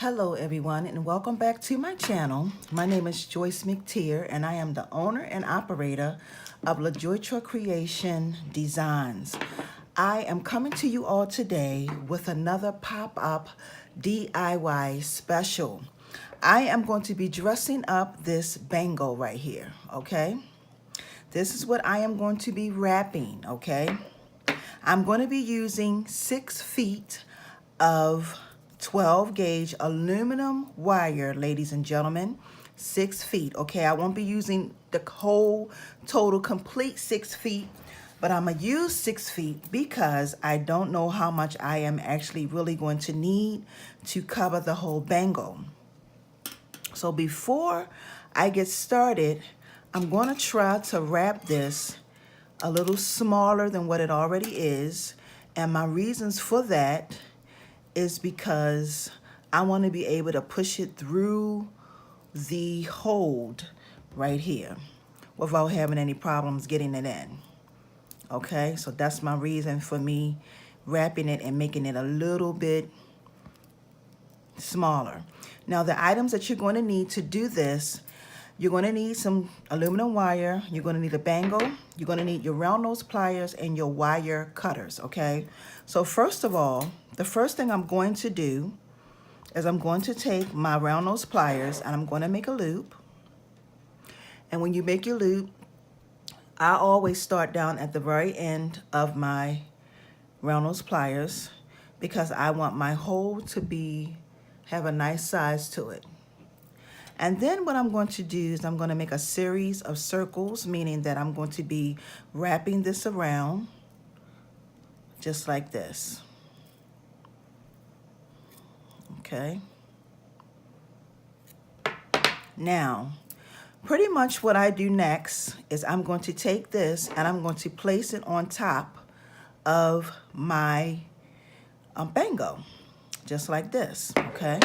Hello everyone and welcome back to my channel. My name is Joyce McTeer and I am the owner and operator of LaJoytra Creation Designs. I am coming to you all today with another pop-up DIY special. I am going to be dressing up this bangle right here, okay? This is what I am going to be wrapping, okay? I'm going to be using 6 feet of 12 gauge aluminum wire, ladies and gentlemen. 6 feet, okay? I won't be using the whole total complete 6 feet, but I'm gonna use 6 feet because I don't know how much I am actually really going to need to cover the whole bangle. So before I get started, I'm gonna try to wrap this a little smaller than what it already is. And my reasons for that is because I want to be able to push it through the hold right here without having any problems getting it in. Okay, so that's my reason for me wrapping it and making it a little bit smaller. Now the items that you're going to need to do this, you're going to need some aluminum wire, you're going to need a bangle, you're going to need your round nose pliers and your wire cutters, okay? So first of all, the first thing I'm going to do is I'm going to take my round nose pliers and I'm going to make a loop. And when you make your loop, I always start down at the very end of my round nose pliers because I want my hole to have a nice size to it. And then what I'm going to do is I'm going to make a series of circles, meaning that I'm going to be wrapping this around just like this. Okay. Now, pretty much what I do next is I'm going to take this and I'm going to place it on top of my bango, just like this, okay?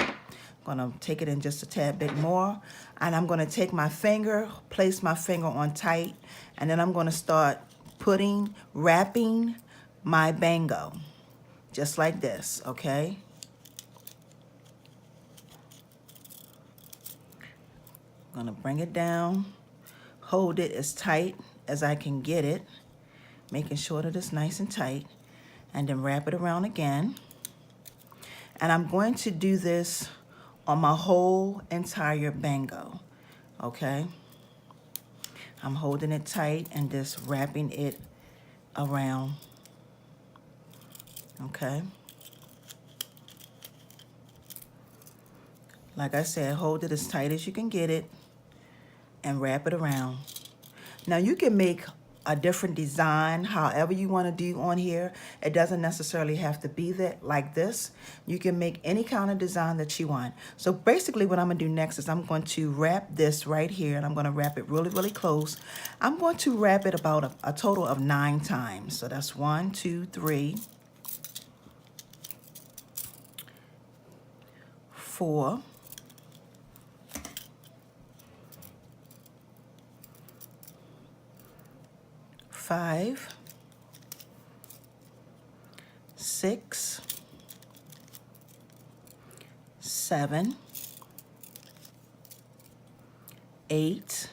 I'm gonna take it in just a tad bit more, and I'm gonna take my finger, place my finger on tight, and then I'm gonna start wrapping my bango, just like this, okay? I'm gonna bring it down, hold it as tight as I can get it, making sure that it's nice and tight, and then wrap it around again. And I'm going to do this on my whole entire bango, okay? I'm holding it tight and just wrapping it around, okay? Like I said, hold it as tight as you can get it and wrap it around. Now you can make a different design however you want to do on here. It doesn't necessarily have to be like this. You can make any kind of design that you want. So basically what I'm going to do next is I'm going to wrap this right here, and I'm going to wrap it really, really close. I'm going to wrap it about a total of 9 times. So that's 1, 2, 3, 4, 5, 6, 7, 8,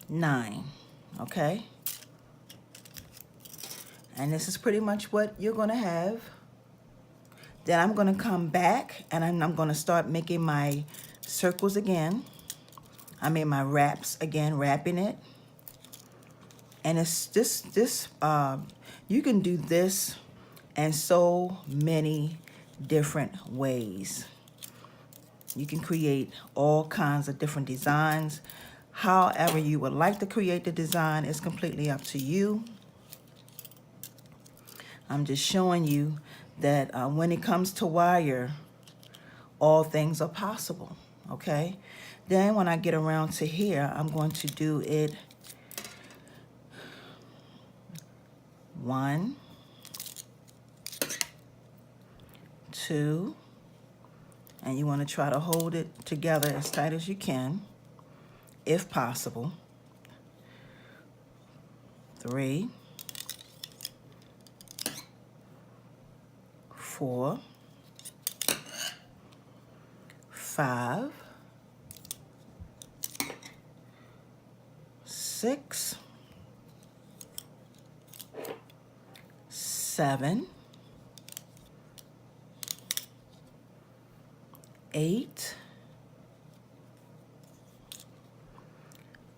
9, okay? And this is pretty much what you're gonna have. Then I'm gonna come back and I'm gonna start making my circles again. I made my wraps again, wrapping it. And it's you can do this in so many different ways. You can create all kinds of different designs. However you would like to create the design is completely up to you. I'm just showing you that when it comes to wire, all things are possible, okay? Then when I get around to here, I'm going to do it 1, 2, and you want to try to hold it together as tight as you can, if possible. 3, 4, 5, 6, 7, 8,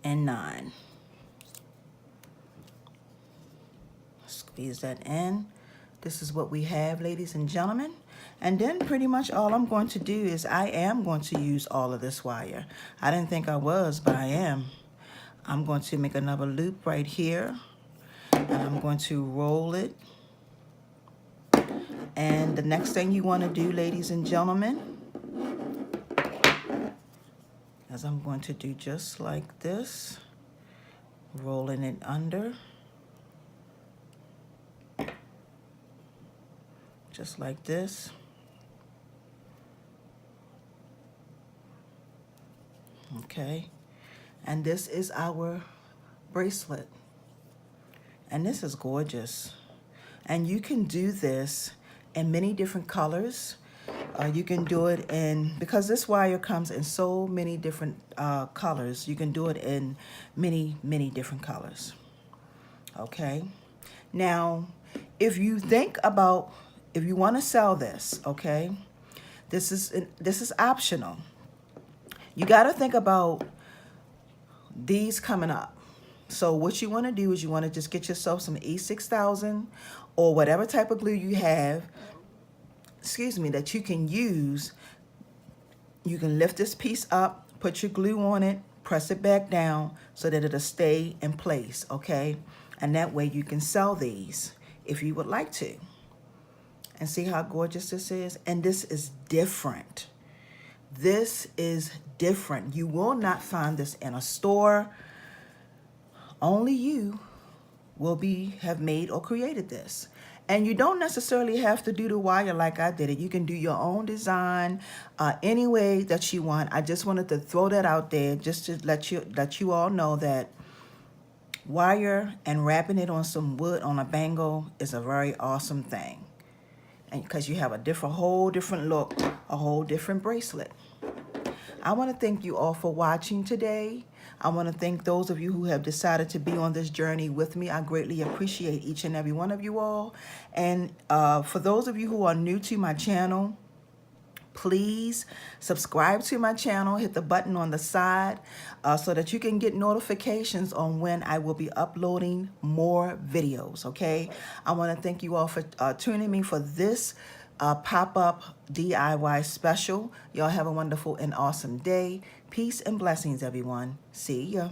and 9. Squeeze that in. This is what we have, ladies and gentlemen. And then pretty much all I'm going to do is I am going to use all of this wire. I didn't think I was, but I am. I'm going to make another loop right here, and I'm going to roll it. And the next thing you want to do, ladies and gentlemen, is I'm going to do just like this, rolling it under. Just like this. Okay. And this is our bracelet. And this is gorgeous. And you can do this in many different colors. You can do it in, because this wire comes in so many different colors, you can do it in many, many different colors. Okay. Now, if you think about, if you want to sell this, okay, this is optional. You got to think about these coming up. So what you want to do is you want to just get yourself some E6000 or whatever type of glue you have, excuse me, that you can use. You can lift this piece up, put your glue on it, press it back down so that it'll stay in place, okay? And that way you can sell these if you would like to. And see how gorgeous this is? And this is different. This is different. You will not find this in a store. Only you will have made or created this. And you don't necessarily have to do the wire like I did it. You can do your own design any way that you want. I just wanted to throw that out there just to let you all know that wire and wrapping it on some wood on a bangle is a very awesome thing. And because you have a whole different look, a whole different bracelet. I want to thank you all for watching today. I want to thank those of you who have decided to be on this journey with me. I greatly appreciate each and every one of you all. And for those of you who are new to my channel, please subscribe to my channel, hit the button on the side so that you can get notifications on when I will be uploading more videos, okay? I want to thank you all for tuning me for this pop-up DIY special. Y'all have a wonderful and awesome day. Peace and blessings, everyone. See ya.